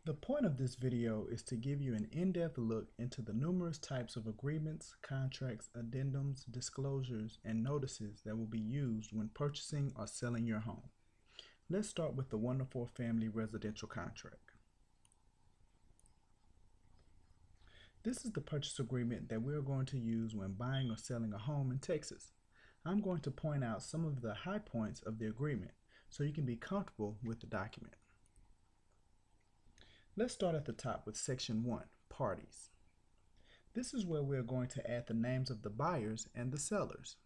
The point of this video is to give you an in-depth look into the numerous types of agreements, contracts, addendums, disclosures, and notices that will be used when purchasing or selling your home. Let's start with the 1-to-4 family residential contract. This is the purchase agreement that we're going to use when buying or selling a home in Texas. I'm going to point out some of the high points of the agreement so you can be comfortable with the document. Let's start at the top with Section 1, Parties. This is where we're going to add the names of the buyers and the sellers.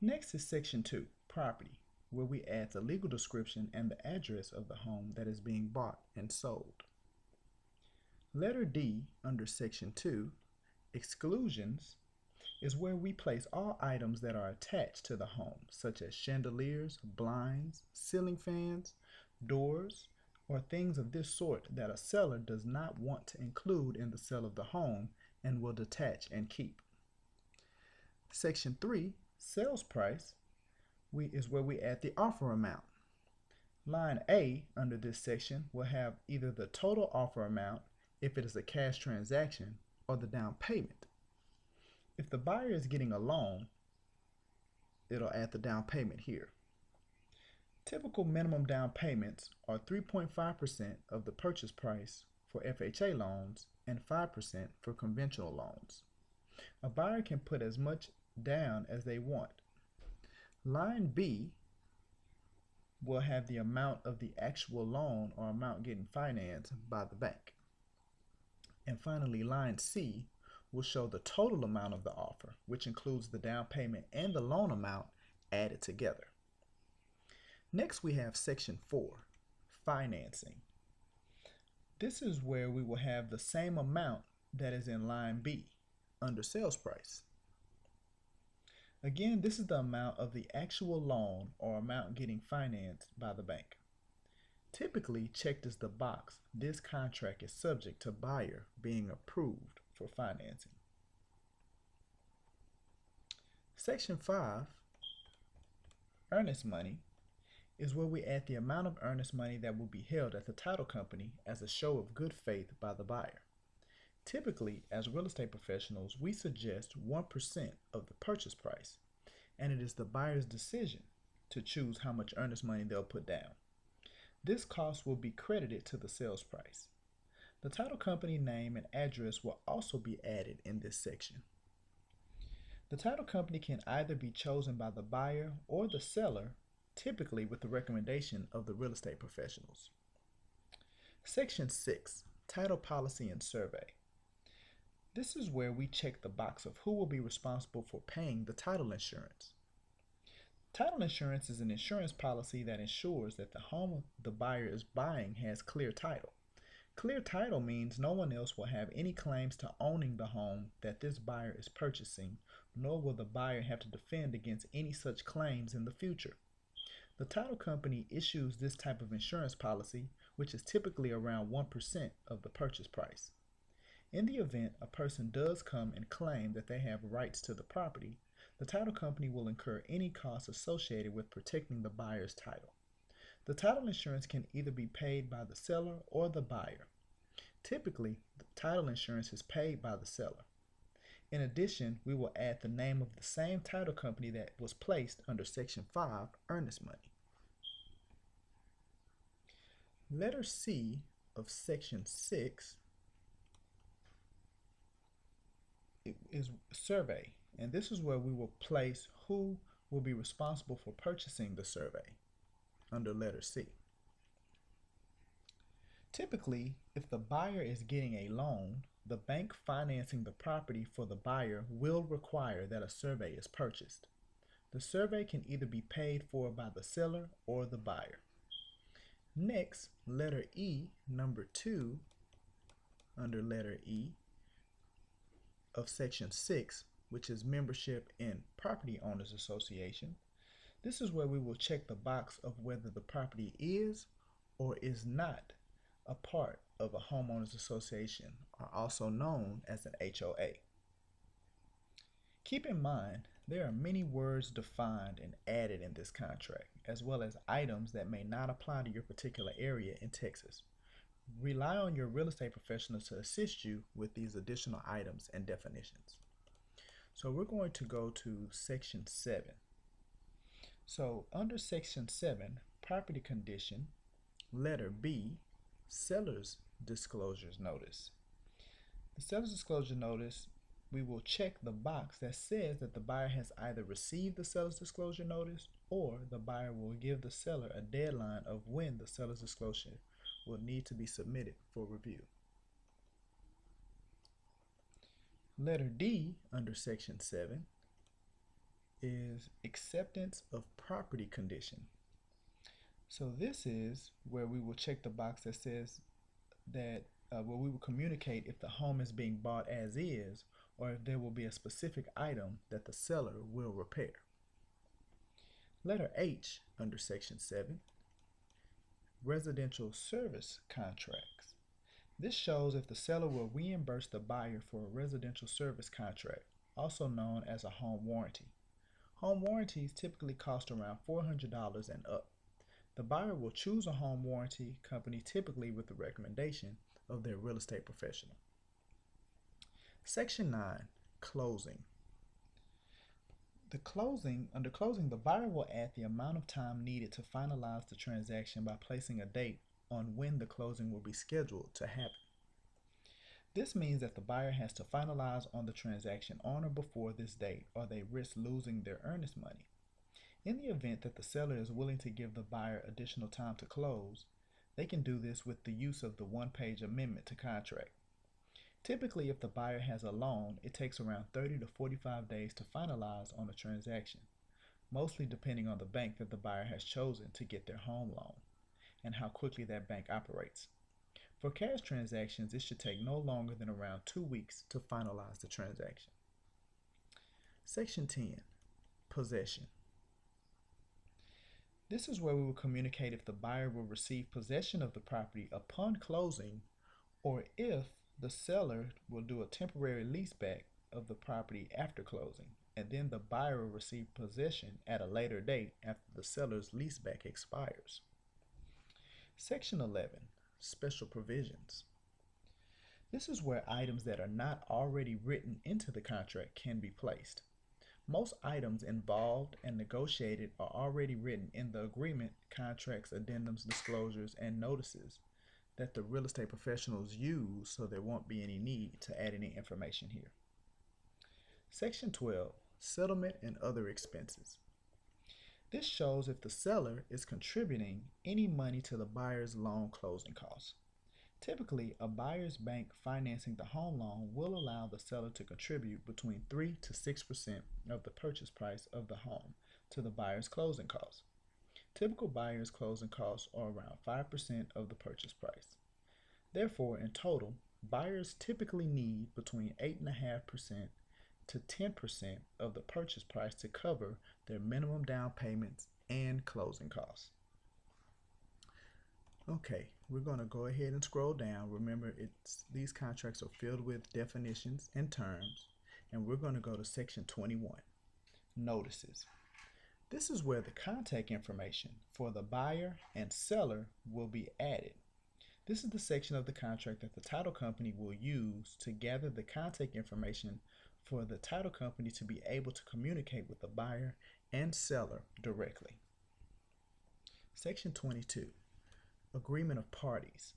Next is Section 2, Property, where we add the legal description and the address of the home that is being bought and sold. Letter D under Section 2, Exclusions, is where we place all items that are attached to the home, such as chandeliers, blinds, ceiling fans, doors, or things of this sort that a seller does not want to include in the sale of the home and will detach and keep. Section 3, Sales Price, is where we add the offer amount. Line A under this section will have either the total offer amount if it is a cash transaction or the down payment. If the buyer is getting a loan, it'll add the down payment here. Typical minimum down payments are 3.5% of the purchase price for FHA loans and 5% for conventional loans. A buyer can put as much down as they want. Line B will have the amount of the actual loan or amount getting financed by the bank. And finally, line C will show the total amount of the offer, which includes the down payment and the loan amount added together. Next, we have Section 4, Financing. This is where we will have the same amount that is in line B under Sales Price. Again, this is the amount of the actual loan or amount getting financed by the bank. Typically checked as the box, this contract is subject to buyer being approved for financing. Section 5, Earnest Money, is where we add the amount of earnest money that will be held at the title company as a show of good faith by the buyer. Typically, as real estate professionals, we suggest 1% of the purchase price, and it is the buyer's decision to choose how much earnest money they'll put down. This cost will be credited to the sales price. The title company name and address will also be added in this section. The title company can either be chosen by the buyer or the seller, typically with the recommendation of the real estate professionals. Section 6, Title Policy and Survey. This is where we check the box of who will be responsible for paying the title insurance. Title insurance is an insurance policy that ensures that the home the buyer is buying has clear title. Clear title means no one else will have any claims to owning the home that this buyer is purchasing, nor will the buyer have to defend against any such claims in the future. The title company issues this type of insurance policy, which is typically around 1% of the purchase price. In the event a person does come and claim that they have rights to the property, the title company will incur any costs associated with protecting the buyer's title. The title insurance can either be paid by the seller or the buyer. Typically, the title insurance is paid by the seller. In addition, we will add the name of the same title company that was placed under Section 5, Earnest Money. Letter C of Section 6 is survey, and this is where we will place who will be responsible for purchasing the survey under letter C. Typically, if the buyer is getting a loan, the bank financing the property for the buyer will require that a survey is purchased. The survey can either be paid for by the seller or the buyer. Next, letter E, number 2, under letter E of Section 6, which is membership in Property Owners Association. This is where we will check the box of whether the property is or is not a part of a homeowners association, or also known as an HOA. Keep in mind, there are many words defined and added in this contract, as well as items that may not apply to your particular area in Texas. Rely on your real estate professional to assist you with these additional items and definitions. So we're going to go to section 7. So under section 7, property condition, letter B, seller's disclosures notice. The seller's disclosure notice, we will check the box that says that the buyer has either received the seller's disclosure notice or the buyer will give the seller a deadline of when the seller's disclosure will need to be submitted for review. Letter D under section 7 is acceptance of property condition. So this is where we will check the box that says that where we will communicate if the home is being bought as is or if there will be a specific item that the seller will repair. Letter H under section 7, residential service contracts. This shows if the seller will reimburse the buyer for a residential service contract, also known as a home warranty. Home warranties typically cost around $400 and up. The buyer will choose a home warranty company typically with the recommendation of their real estate professional. Section 9, closing. Under closing, the buyer will add the amount of time needed to finalize the transaction by placing a date on when the closing will be scheduled to happen. This means that the buyer has to finalize on the transaction on or before this date, or they risk losing their earnest money. In the event that the seller is willing to give the buyer additional time to close, they can do this with the use of the one-page amendment to contract. Typically, if the buyer has a loan, it takes around 30 to 45 days to finalize on a transaction, mostly depending on the bank that the buyer has chosen to get their home loan and how quickly that bank operates. For cash transactions, it should take no longer than around 2 weeks to finalize the transaction. Section 10, possession. This is where we will communicate if the buyer will receive possession of the property upon closing or if the seller will do a temporary leaseback of the property after closing, and then the buyer will receive possession at a later date after the seller's leaseback expires. Section 11, special provisions. This is where items that are not already written into the contract can be placed. Most items involved and negotiated are already written in the agreement, contracts, addendums, disclosures, and notices that the real estate professionals use, so there won't be any need to add any information here. Section 12, settlement and other expenses. This shows if the seller is contributing any money to the buyer's loan closing costs. Typically, a buyer's bank financing the home loan will allow the seller to contribute between 3 to 6% of the purchase price of the home to the buyer's closing costs. Typical buyer's closing costs are around 5% of the purchase price. Therefore, in total, buyers typically need between 8.5% to 10% of the purchase price to cover their minimum down payments and closing costs. Okay, we're going to go ahead and scroll down. Remember, these contracts are filled with definitions and terms, and we're going to go to section 21, notices. This is where the contact information for the buyer and seller will be added. This is the section of the contract that the title company will use to gather the contact information for the title company to be able to communicate with the buyer and seller directly. Section 22, agreement of parties.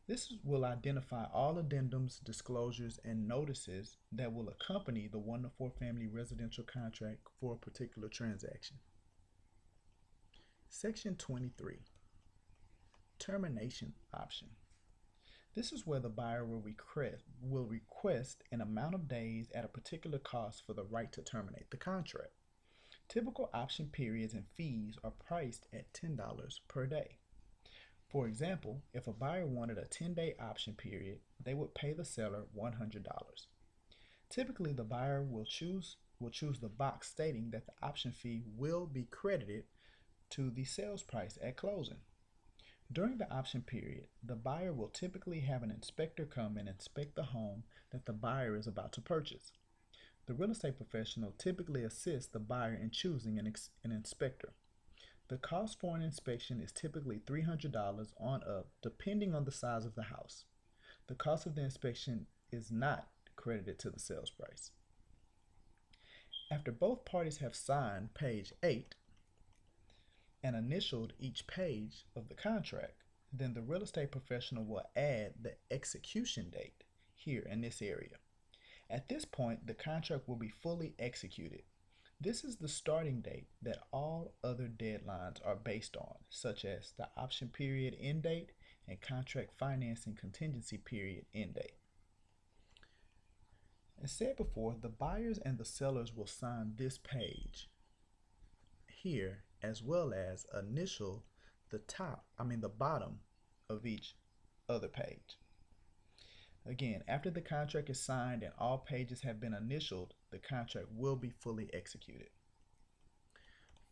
This will identify all addendums, disclosures, and notices that will accompany the 1 to 4 family residential contract for a particular transaction. Section 23, termination option. This is where the buyer will request an amount of days at a particular cost for the right to terminate the contract. Typical option periods and fees are priced at $10 per day. For example, if a buyer wanted a 10-day option period, they would pay the seller $100. Typically, the buyer will choose the box stating that the option fee will be credited to the sales price at closing. During the option period, the buyer will typically have an inspector come and inspect the home that the buyer is about to purchase. The real estate professional typically assists the buyer in choosing an inspector. The cost for an inspection is typically $300 on up, depending on the size of the house. The cost of the inspection is not credited to the sales price. After both parties have signed page 8 and initialed each page of the contract, then the real estate professional will add the execution date here in this area. At this point, the contract will be fully executed. This is the starting date that all other deadlines are based on, such as the option period end date and contract financing contingency period end date. As said before, the buyers and the sellers will sign this page here, as well as initial the bottom of each other page. Again, after the contract is signed and all pages have been initialed, the contract will be fully executed.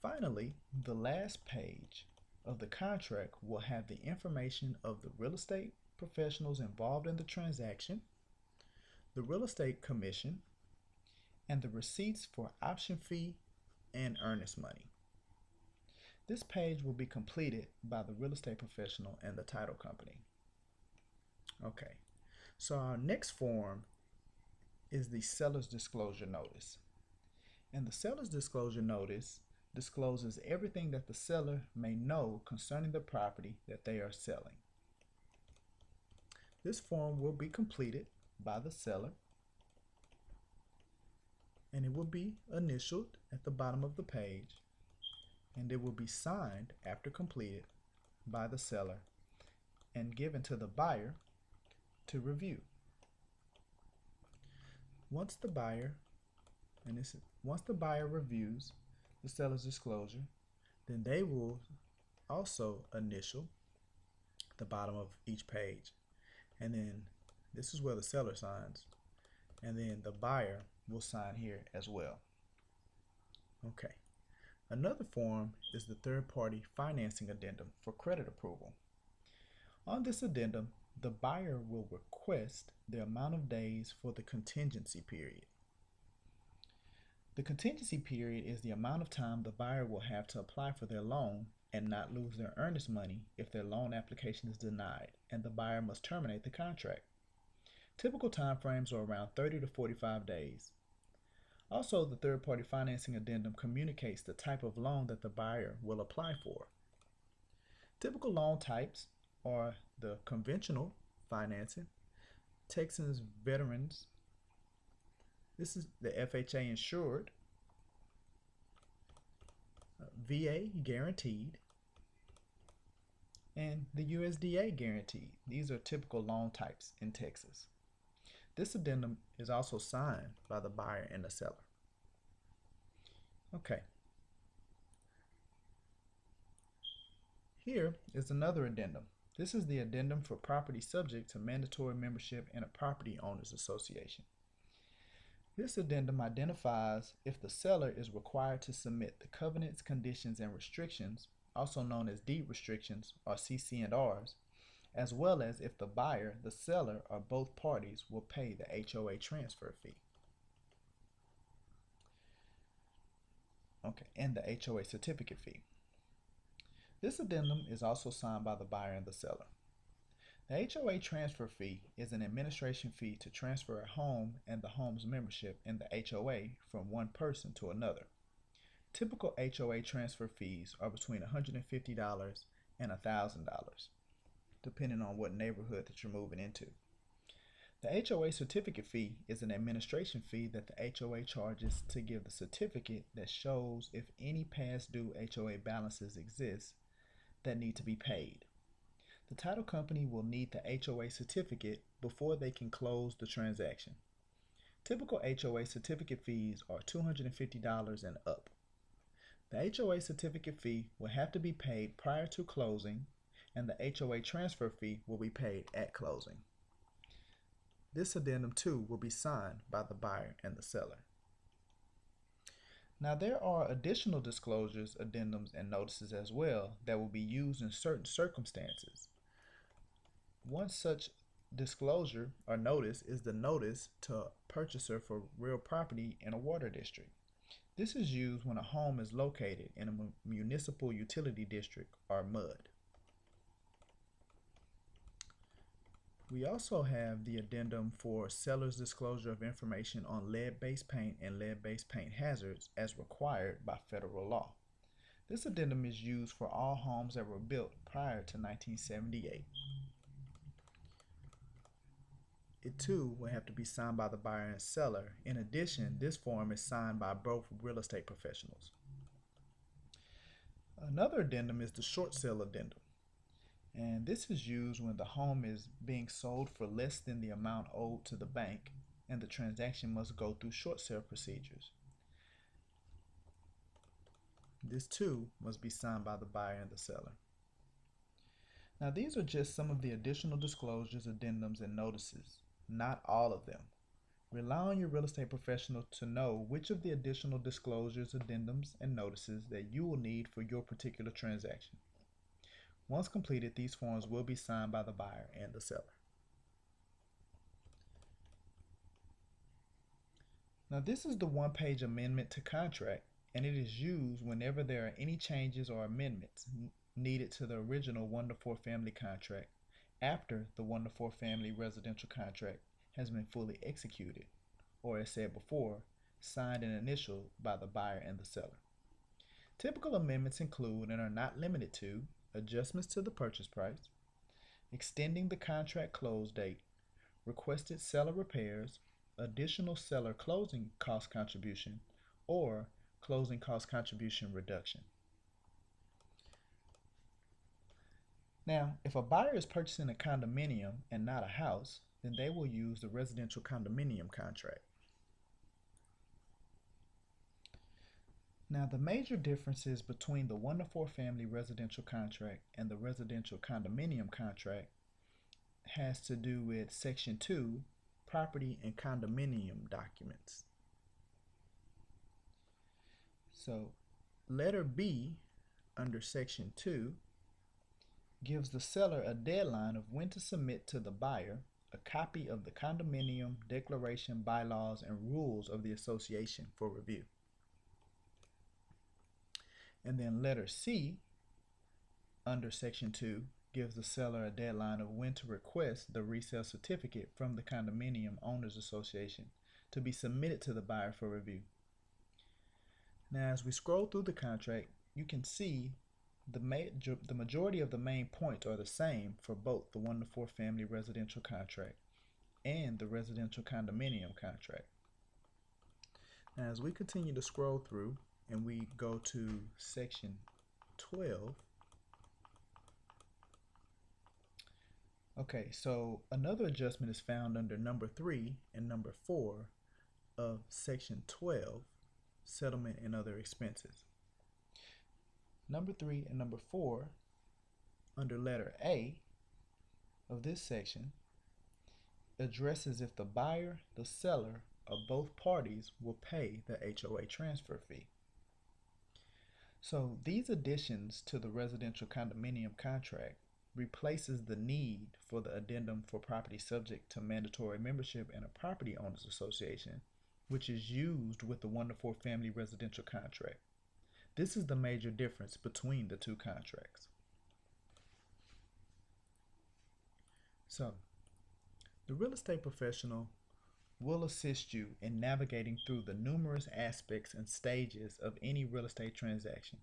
Finally, the last page of the contract will have the information of the real estate professionals involved in the transaction, the real estate commission, and the receipts for option fee and earnest money. This page will be completed by the real estate professional and the title company. Okay, so our next form is the seller's disclosure notice. And the seller's disclosure notice discloses everything that the seller may know concerning the property that they are selling. This form will be completed by the seller, and it will be initialed at the bottom of the page, and it will be signed after completed by the seller and given to the buyer to review. Once the buyer reviews the seller's disclosure, then they will also initial the bottom of each page, and then this is where the seller signs, and then the buyer will sign here as well. Okay. Another form is the third-party financing addendum for credit approval. On this addendum, the buyer will request the amount of days for the contingency period. The contingency period is the amount of time the buyer will have to apply for their loan and not lose their earnest money if their loan application is denied and the buyer must terminate the contract. Typical time frames are around 30 to 45 days. Also, the third-party financing addendum communicates the type of loan that the buyer will apply for. Typical loan types are the conventional financing, Texas Veterans, this is the FHA insured, VA guaranteed, and the USDA guaranteed. These are typical loan types in Texas. This addendum is also signed by the buyer and the seller. Okay. Here is another addendum. This is the addendum for property subject to mandatory membership in a property owners association. This addendum identifies if the seller is required to submit the covenants, conditions, and restrictions, also known as deed restrictions or CC&Rs, as well as if the buyer, the seller, or both parties will pay the HOA transfer fee. Okay, and the HOA certificate fee. This addendum is also signed by the buyer and the seller. The HOA transfer fee is an administration fee to transfer a home and the home's membership in the HOA from one person to another. Typical HOA transfer fees are between $150 and $1,000, depending on what neighborhood that you're moving into. The HOA certificate fee is an administration fee that the HOA charges to give the certificate that shows if any past due HOA balances exist that need to be paid. The title company will need the HOA certificate before they can close the transaction. Typical HOA certificate fees are $250 and up. The HOA certificate fee will have to be paid prior to closing, and the HOA transfer fee will be paid at closing. This addendum too will be signed by the buyer and the seller. Now there are additional disclosures, addendums, and notices as well that will be used in certain circumstances. One such disclosure or notice is the notice to purchaser for real property in a water district. This is used when a home is located in a municipal utility district or MUD. We also have the addendum for seller's disclosure of information on lead-based paint and lead-based paint hazards as required by federal law. This addendum is used for all homes that were built prior to 1978. It too will have to be signed by the buyer and seller. In addition, this form is signed by both real estate professionals. Another addendum is the short sale addendum. And this is used when the home is being sold for less than the amount owed to the bank and the transaction must go through short sale procedures. This too must be signed by the buyer and the seller. Now these are just some of the additional disclosures, addendums, and notices, not all of them. Rely on your real estate professional to know which of the additional disclosures, addendums, and notices that you will need for your particular transaction. Once completed, these forms will be signed by the buyer and the seller. Now this is the one-page amendment to contract, and it is used whenever there are any changes or amendments needed to the original 1-to-4 family contract after the 1-to-4 family residential contract has been fully executed, or as said before, signed and initialed by the buyer and the seller. Typical amendments include and are not limited to adjustments to the purchase price, extending the contract close date, requested seller repairs, additional seller closing cost contribution, or closing cost contribution reduction. Now, if a buyer is purchasing a condominium and not a house, then they will use the residential condominium contract. Now, the major differences between the 1-to-4 family residential contract and the residential condominium contract has to do with Section 2, property and condominium documents. So, letter B under Section 2 gives the seller a deadline of when to submit to the buyer a copy of the condominium declaration, bylaws, and rules of the association for review. And then letter C under Section 2 gives the seller a deadline of when to request the resale certificate from the Condominium Owners Association to be submitted to the buyer for review. Now, as we scroll through the contract, you can see the majority of the main points are the same for both the 1-to-4 family residential contract and the residential condominium contract. Now, as we continue to scroll through and we go to Section 12, okay, so another adjustment is found under number 3 and number 4 of Section 12, settlement and other expenses. Number 3 and number 4 under letter A of this section addresses if the buyer, the seller, or both parties will pay the HOA transfer fee. So these additions to the residential condominium contract replaces the need for the addendum for property subject to mandatory membership in a property owners association, which is used with the 1-to-4 family residential contract. This is the major difference between the two contracts. So, the real estate professional will assist you in navigating through the numerous aspects and stages of any real estate transaction,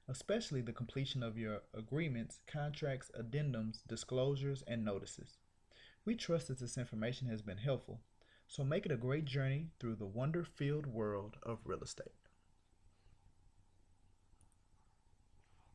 especially the completion of your agreements, contracts, addendums, disclosures, and notices. We trust that this information has been helpful, so make it a great journey through the wonder-filled world of real estate.